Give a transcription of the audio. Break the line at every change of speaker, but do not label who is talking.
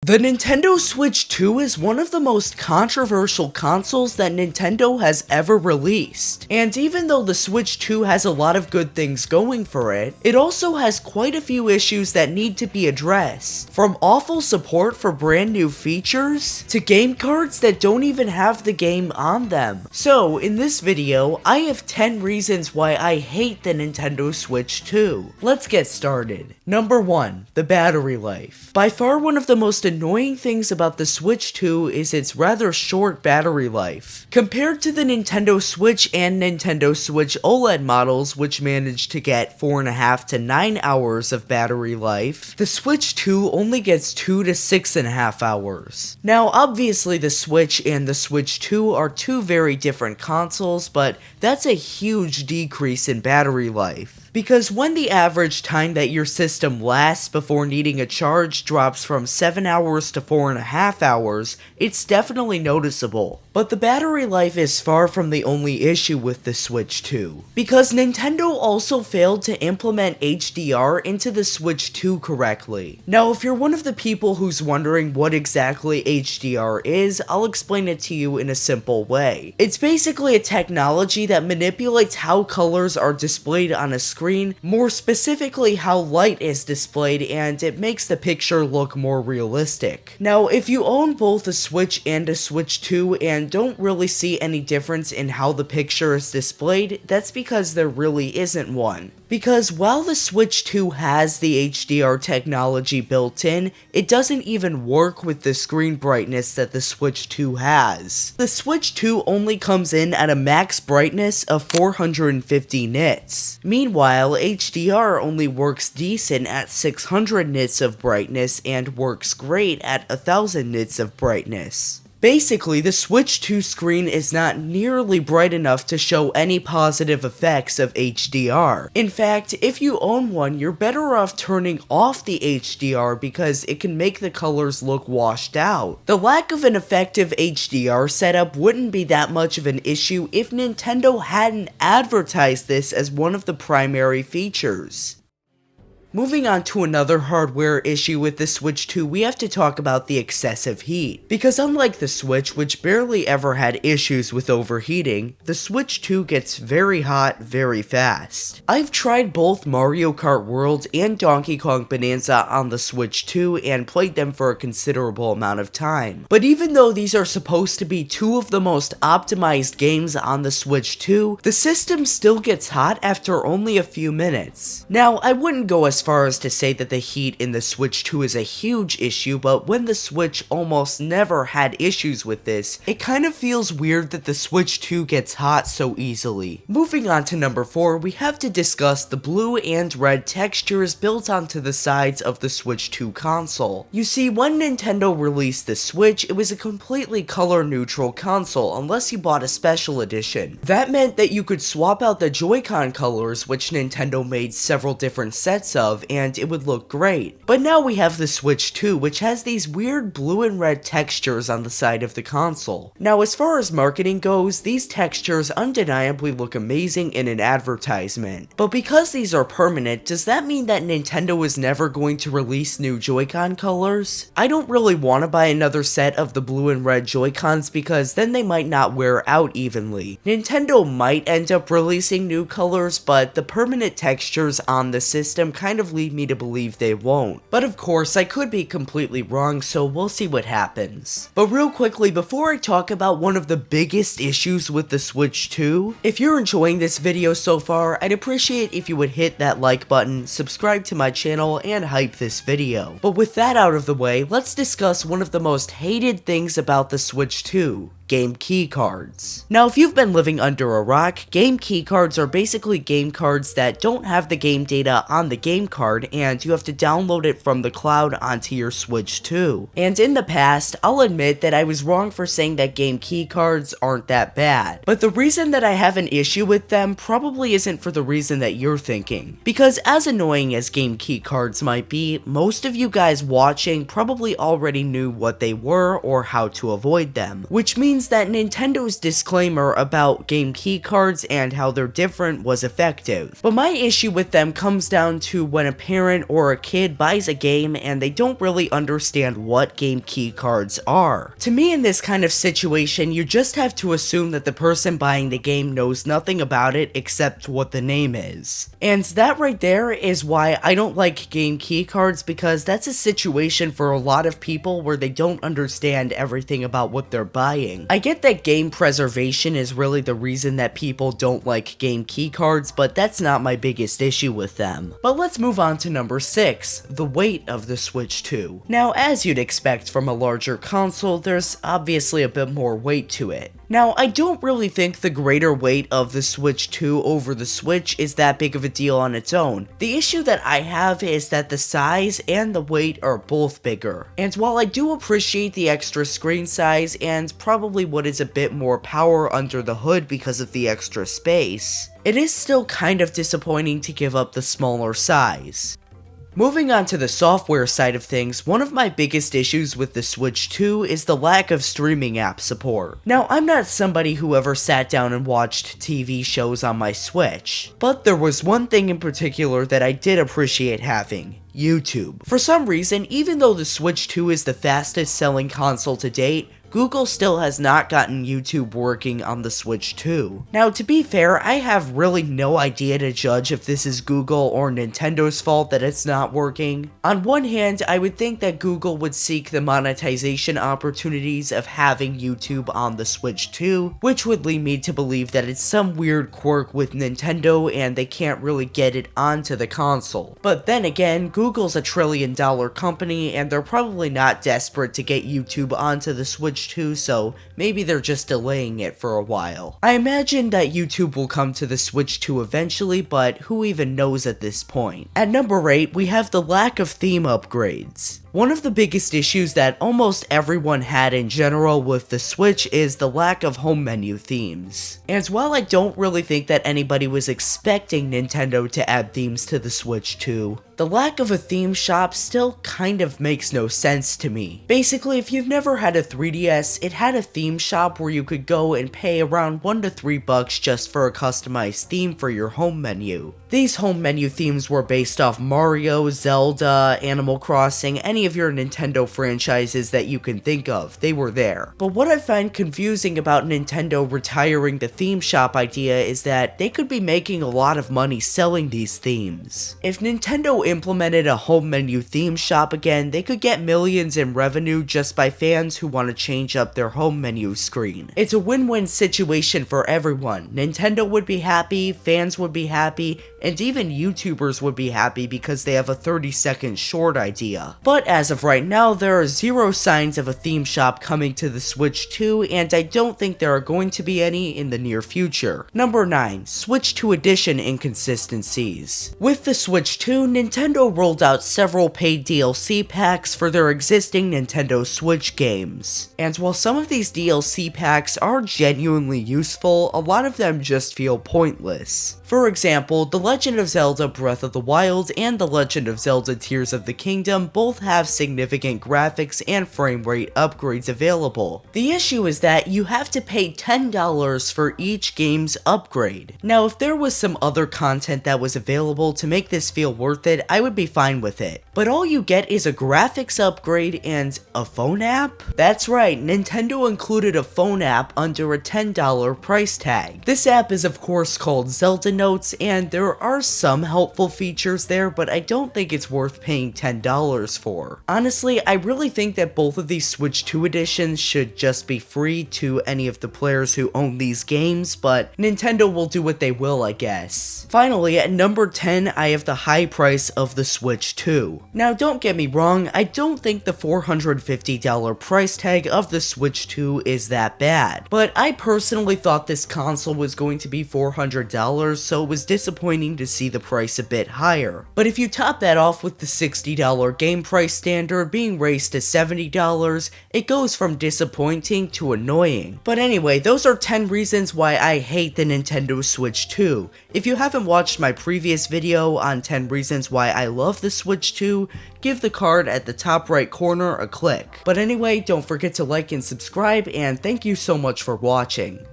The Nintendo Switch 2 is one of the most controversial consoles that Nintendo has ever released, and even though the Switch 2 has a lot of good things going for it, it also has quite a few issues that need to be addressed, from awful support for brand new features, to game cards that don't even have the game on them. So, in this video, I have 10 reasons why I hate the Nintendo Switch 2. Let's get started. Number 1. The battery life. By far one of the most annoying things about the Switch 2 is its rather short battery life. Compared to the Nintendo Switch and Nintendo Switch OLED models, which managed to get 4.5 to 9 hours of battery life, the Switch 2 only gets 2 to 6.5 hours. Now, obviously the Switch and the Switch 2 are two very different consoles, but that's a huge decrease in battery life. Because when the average time that your system lasts before needing a charge drops from 7 hours to 4.5 hours, it's definitely noticeable. But the battery life is far from the only issue with the Switch 2, because Nintendo also failed to implement HDR into the Switch 2 correctly. Now, if you're one of the people who's wondering what exactly HDR is, I'll explain it to you in a simple way. It's basically a technology that manipulates how colors are displayed on a screen, more specifically how light is displayed, and it makes the picture look more realistic. Now, if you own both a Switch and a Switch 2 and don't really see any difference in how the picture is displayed, that's because there really isn't one. Because while the Switch 2 has the HDR technology built in, it doesn't even work with the screen brightness that the Switch 2 has. The Switch 2 only comes in at a max brightness of 450 nits. Meanwhile, HDR only works decent at 600 nits of brightness and works great at 1000 nits of brightness. Basically, the Switch 2 screen is not nearly bright enough to show any positive effects of HDR. In fact, if you own one, you're better off turning off the HDR because it can make the colors look washed out. The lack of an effective HDR setup wouldn't be that much of an issue if Nintendo hadn't advertised this as one of the primary features. Moving on to another hardware issue with the Switch 2, we have to talk about the excessive heat. Because unlike the Switch, which barely ever had issues with overheating, the Switch 2 gets very hot very fast. I've tried both Mario Kart World and Donkey Kong Bonanza on the Switch 2 and played them for a considerable amount of time. But even though these are supposed to be two of the most optimized games on the Switch 2, the system still gets hot after only a few minutes. Now, I wouldn't go as far as to say that the heat in the Switch 2 is a huge issue, but when the Switch almost never had issues with this, it kind of feels weird that the Switch 2 gets hot so easily. Moving on to number 4, we have to discuss the blue and red textures built onto the sides of the Switch 2 console. You see, when Nintendo released the Switch, it was a completely color neutral console unless you bought a special edition. That meant that you could swap out the Joy-Con colors, which Nintendo made several different sets of, and it would look great. But now we have the Switch 2, which has these weird blue and red textures on the side of the console. Now, as far as marketing goes, these textures undeniably look amazing in an advertisement. But because these are permanent, does that mean that Nintendo is never going to release new Joy-Con colors? I don't really want to buy another set of the blue and red Joy-Cons because then they might not wear out evenly. Nintendo might end up releasing new colors, but the permanent textures on the system kind of lead me to believe they won't. But of course, I could be completely wrong, so we'll see what happens. But real quickly, before I talk about one of the biggest issues with the Switch 2, if you're enjoying this video so far, I'd appreciate if you would hit that like button, subscribe to my channel, and hype this video. But with that out of the way, let's discuss one of the most hated things about the Switch 2. Game key cards. Now, if you've been living under a rock, game key cards are basically game cards that don't have the game data on the game card and you have to download it from the cloud onto your Switch 2. And in the past, I'll admit that I was wrong for saying that game key cards aren't that bad. But the reason that I have an issue with them probably isn't for the reason that you're thinking. Because as annoying as game key cards might be, most of you guys watching probably already knew what they were or how to avoid them. Which means means that Nintendo's disclaimer about game keycards and how they're different was effective. But my issue with them comes down to when a parent or a kid buys a game and they don't really understand what game keycards are. To me, in this kind of situation, you just have to assume that the person buying the game knows nothing about it except what the name is. And that right there is why I don't like game keycards, because that's a situation for a lot of people where they don't understand everything about what they're buying. I get that game preservation is really the reason that people don't like game keycards, but that's not my biggest issue with them. But let's move on to number 6, the weight of the Switch 2. Now, as you'd expect from a larger console, there's obviously a bit more weight to it. Now, I don't really think the greater weight of the Switch 2 over the Switch is that big of a deal on its own. The issue that I have is that the size and the weight are both bigger. And while I do appreciate the extra screen size and probably what is a bit more power under the hood because of the extra space, it is still kind of disappointing to give up the smaller size. Moving on to the software side of things, one of my biggest issues with the Switch 2 is the lack of streaming app support. Now, I'm not somebody who ever sat down and watched TV shows on my Switch, but there was one thing in particular that I did appreciate having: YouTube. For some reason, even though the Switch 2 is the fastest selling console to date, Google still has not gotten YouTube working on the Switch 2. Now, to be fair, I have really no idea to judge if this is Google or Nintendo's fault that it's not working. On one hand, I would think that Google would seek the monetization opportunities of having YouTube on the Switch 2, which would lead me to believe that it's some weird quirk with Nintendo and they can't really get it onto the console. But then again, Google's a $1 trillion company and they're probably not desperate to get YouTube onto the Switch 2, so maybe they're just delaying it for a while. I imagine that YouTube will come to the Switch 2 eventually, but who even knows at this point? At number 8, we have the lack of theme upgrades. One of the biggest issues that almost everyone had in general with the Switch is the lack of home menu themes. And while I don't really think that anybody was expecting Nintendo to add themes to the Switch 2, the lack of a theme shop still kind of makes no sense to me. Basically, if you've never had a 3DS, it had a theme shop where you could go and pay around $1 to $3 just for a customized theme for your home menu. These home menu themes were based off Mario, Zelda, Animal Crossing, any of your Nintendo franchises that you can think of. They were there. But what I find confusing about Nintendo retiring the theme shop idea is that they could be making a lot of money selling these themes. If Nintendo implemented a home menu theme shop again, they could get millions in revenue just by fans who want to change up their home menu screen. It's a win-win situation for everyone. Nintendo would be happy, fans would be happy, and even YouTubers would be happy because they have a 30-second short idea. But as of right now, there are zero signs of a theme shop coming to the Switch 2, and I don't think there are going to be any in the near future. Number 9, Switch 2 Edition inconsistencies. With the Switch 2, Nintendo rolled out several paid DLC packs for their existing Nintendo Switch games. And while some of these DLC packs are genuinely useful, a lot of them just feel pointless. For example, The Legend of Zelda Breath of the Wild and The Legend of Zelda Tears of the Kingdom both have significant graphics and frame rate upgrades available. The issue is that you have to pay $10 for each game's upgrade. Now, if there was some other content that was available to make this feel worth it, I would be fine with it. But all you get is a graphics upgrade and a phone app? That's right, Nintendo included a phone app under a $10 price tag. This app is of course called Zelda Notes, and there are some helpful features there, but I don't think it's worth paying $10 for. Honestly, I really think that both of these Switch 2 editions should just be free to any of the players who own these games, but Nintendo will do what they will, I guess. Finally, at number 10, I have the high price of the Switch 2. Now, don't get me wrong, I don't think the $450 price tag of the Switch 2 is that bad, but I personally thought this console was going to be $400, so it was disappointing to see the price a bit higher. But if you top that off with the $60 game price standard being raised to $70, it goes from disappointing to annoying. But anyway, those are 10 reasons why I hate the Nintendo Switch 2. If you haven't watched my previous video on 10 reasons why I love the Switch 2, give the card at the top right corner a click. But anyway, don't forget to like and subscribe, and thank you so much for watching.